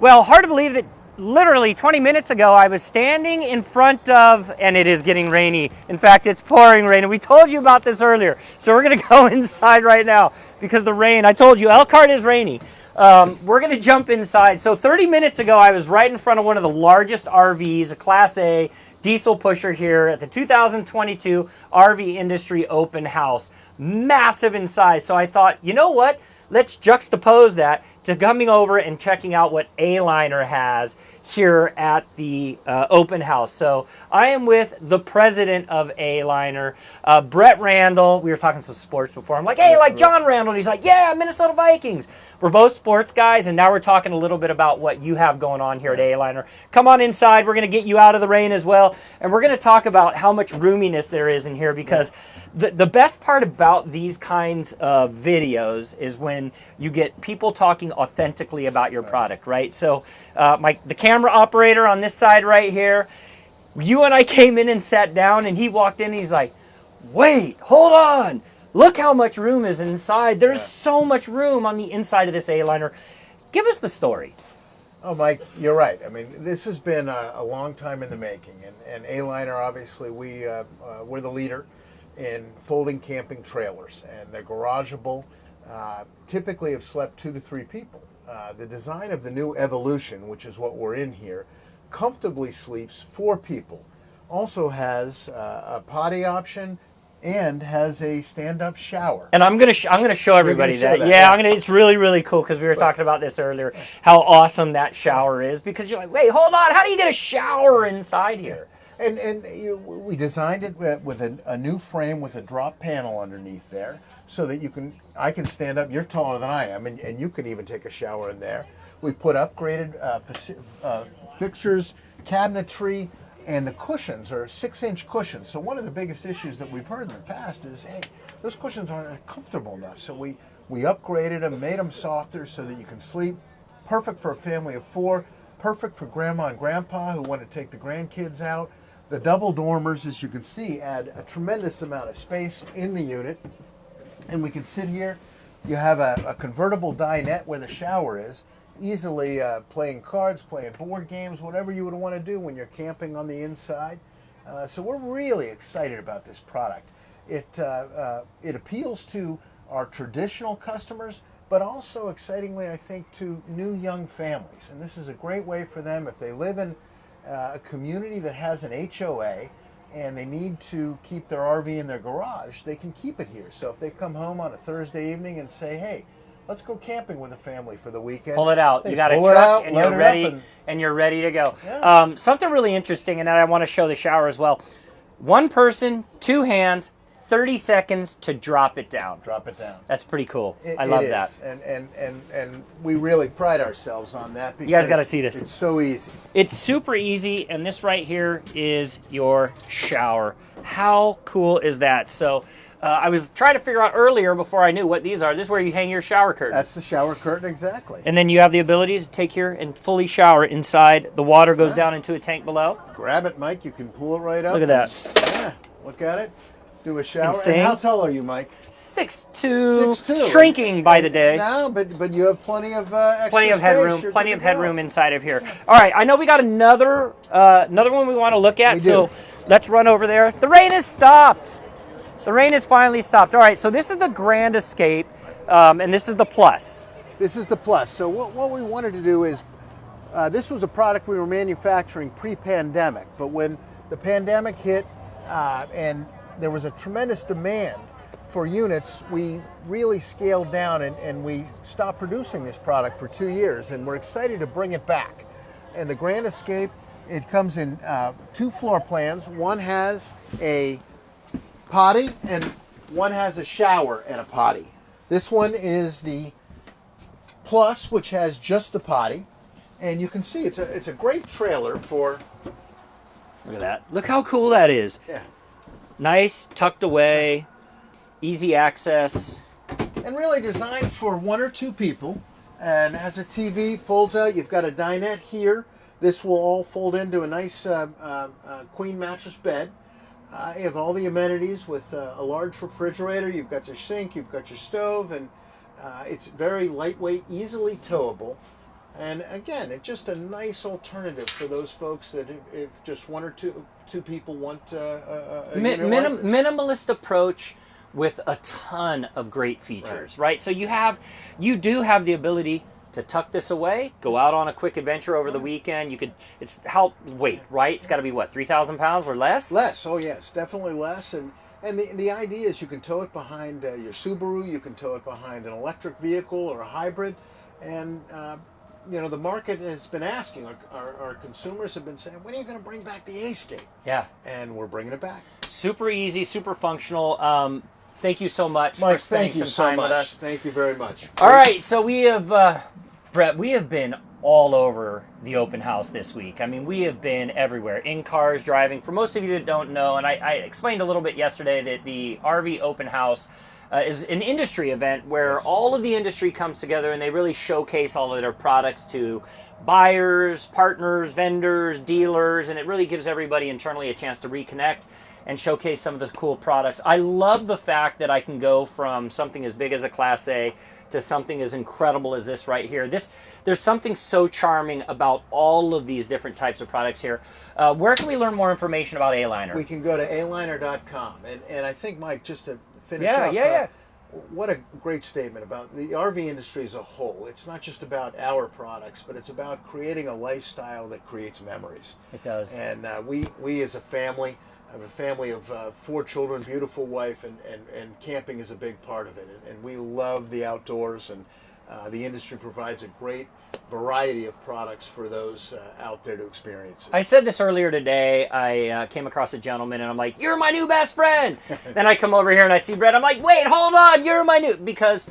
Well, hard to believe that literally 20 minutes ago I was standing in front of, and it is getting rainy. In fact, it's pouring rain, and we told you about this earlier. So we're going to go inside right now because the rain, I told you, Elkhart is rainy. We're going to jump inside. So 30 minutes ago, I was right in front of one of the largest RVs, a Class A diesel pusher here at the 2022 RV Industry Open House. Massive in size. So I thought, you know what? Let's juxtapose that to coming over and checking out what Aliner has here at the open house. So I am with the president of Aliner, Brett Randall. We were talking some sports before. I'm like, hey, like John Randall. And he's like, yeah, Minnesota Vikings. We're both sports guys, and now we're talking a little bit about what you have going on here at Aliner. Come on inside. We're going to get you out of the rain as well, and we're going to talk about how much roominess there is in here, because the best part about these kinds of videos is when you get people talking authentically about your product, right? So the camera operator on this side right here, you and I came in and sat down, and he walked in and he's like, wait, hold on. Look how much room is inside. There's so much room on the inside of this Aliner. Give us the story. Oh, Mike, you're right. I mean, this has been a long time in the making. And Aliner, obviously, we're the leader in folding camping trailers. And they're garageable, typically have slept 2 to 3 people. The design of the new Evolution, which is what we're in here, comfortably sleeps 4 people. Also has a potty option and has a stand-up shower. And I'm gonna show everybody that. Yeah, it's really, really cool, because we were talking about this earlier, how awesome that shower is, because you're like, wait, hold on, how do you get a shower inside here? And we designed it with a new frame with a drop panel underneath there, so that I can stand up. You're taller than I am, and you can even take a shower in there. We put upgraded fixtures, cabinetry, and the cushions are 6-inch cushions. So one of the biggest issues that we've heard in the past is, hey, those cushions aren't comfortable enough. So we upgraded them, made them softer so that you can sleep. Perfect for a family of 4. Perfect for grandma and grandpa who want to take the grandkids out. The double dormers, as you can see, add a tremendous amount of space in the unit. And we can sit here. You have a convertible dinette where the shower is. Easily playing cards, playing board games, whatever you would want to do when you're camping on the inside. So we're really excited about this product. It appeals to our traditional customers, but also, excitingly, I think, to new young families. And this is a great way for them, if they live in a community that has an HOA and they need to keep their RV in their garage, they can keep it here. So if they come home on a Thursday evening and say, hey, let's go camping with a family for the weekend. Pull it out. You got a truck, and you're ready, and you're ready to go. Yeah. Something really interesting, and I want to show the shower as well. 1 person, 2 hands, 30 seconds to drop it down. Drop it down. That's pretty cool. I love that. And we really pride ourselves on that, because you guys got to see this. It's so easy. It's super easy, and this right here is your shower. How cool is that? So I was trying to figure out earlier, before I knew what these are. This is where you hang your shower curtain. That's the shower curtain, exactly. And then you have the ability to take here and fully shower inside. The water goes down into a tank below. Grab it, Mike. You can pull it right up. Look at that. Yeah, look at it. Do a shower. Insane. And how tall are you, Mike? 6'2". 6'2". Shrinking by the day. No, but you have plenty of extra plenty of space. headroom. Plenty of headroom inside of here. All right, I know we got another one we want to look at. So let's run over there. The rain has stopped. The rain has finally stopped. All right, so this is the Grand Ascape, and this is the Plus. This is the Plus. So what we wanted to do is, this was a product we were manufacturing pre-pandemic, but when the pandemic hit and there was a tremendous demand for units, we really scaled down and we stopped producing this product for 2 years, and we're excited to bring it back. And the Grand Ascape, it comes in 2 floor plans. One has a potty and one has a shower and a potty. This one is the Plus, which has just the potty, and you can see it's a great trailer for. Look at that. Look how cool that is. Yeah. Nice, tucked away, easy access. And really designed for 1 or 2 people, and has a TV, folds out. You've got a dinette here. This will all fold into a nice queen mattress bed. You have all the amenities with a large refrigerator. You've got your sink, you've got your stove, and it's very lightweight, easily towable. And again, it's just a nice alternative for those folks that if just one or two people want a unit like this. Minimalist approach with a ton of great features, right? So you do have the ability to tuck this away, go out on a quick adventure over the weekend. It's weight, right? It's got to be what, 3,000 pounds or less? Less, oh yes, definitely less. And the idea is you can tow it behind your Subaru, you can tow it behind an electric vehicle or a hybrid, and the market has been asking, our consumers have been saying, when are you going to bring back the Ascape? Yeah. And we're bringing it back. Super easy, super functional. Thank you so much Mike, for spending some time with us. Thank you very much. All right, so we have, Brett, we have been all over the open house this week. I mean, we have been everywhere, in cars, driving. For most of you that don't know, and I explained a little bit yesterday that the RV open house is an industry event where all of the industry comes together and they really showcase all of their products to buyers, partners, vendors, dealers, and it really gives everybody internally a chance to reconnect and showcase some of the cool products. I love the fact that I can go from something as big as a Class A to something as incredible as this right here. There's something so charming about all of these different types of products here. Where can we learn more information about Aliner? We can go to aliner.com. And I think, Mike, just to finish up, what a great statement about the RV industry as a whole. It's not just about our products, but it's about creating a lifestyle that creates memories. It does. And we as a family, I have a family of 4 children, beautiful wife, and camping is a big part of it. And we love the outdoors, and the industry provides a great variety of products for those out there to experience it. I said this earlier today. I came across a gentleman, and I'm like, "You're my new best friend." Then I come over here and I see Brett. I'm like, "Wait, hold on, you're my new," because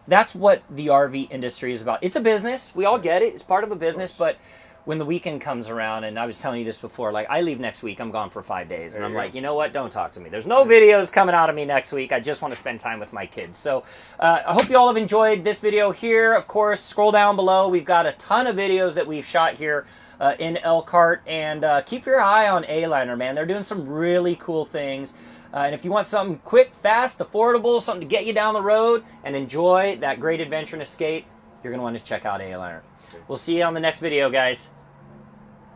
that's what the RV industry is about. It's a business. We all get it. It's part of a business, but when the weekend comes around, and I was telling you this before, like I leave next week, I'm gone for 5 days. And I'm like, you know what? Don't talk to me. There's no videos coming out of me next week. I just want to spend time with my kids. So I hope you all have enjoyed this video here. Of course, scroll down below. We've got a ton of videos that we've shot here in Elkhart. And keep your eye on Aliner, man. They're doing some really cool things. And if you want something quick, fast, affordable, something to get you down the road and enjoy that great adventure and escape, you're going to want to check out Aliner. We'll see you on the next video, guys.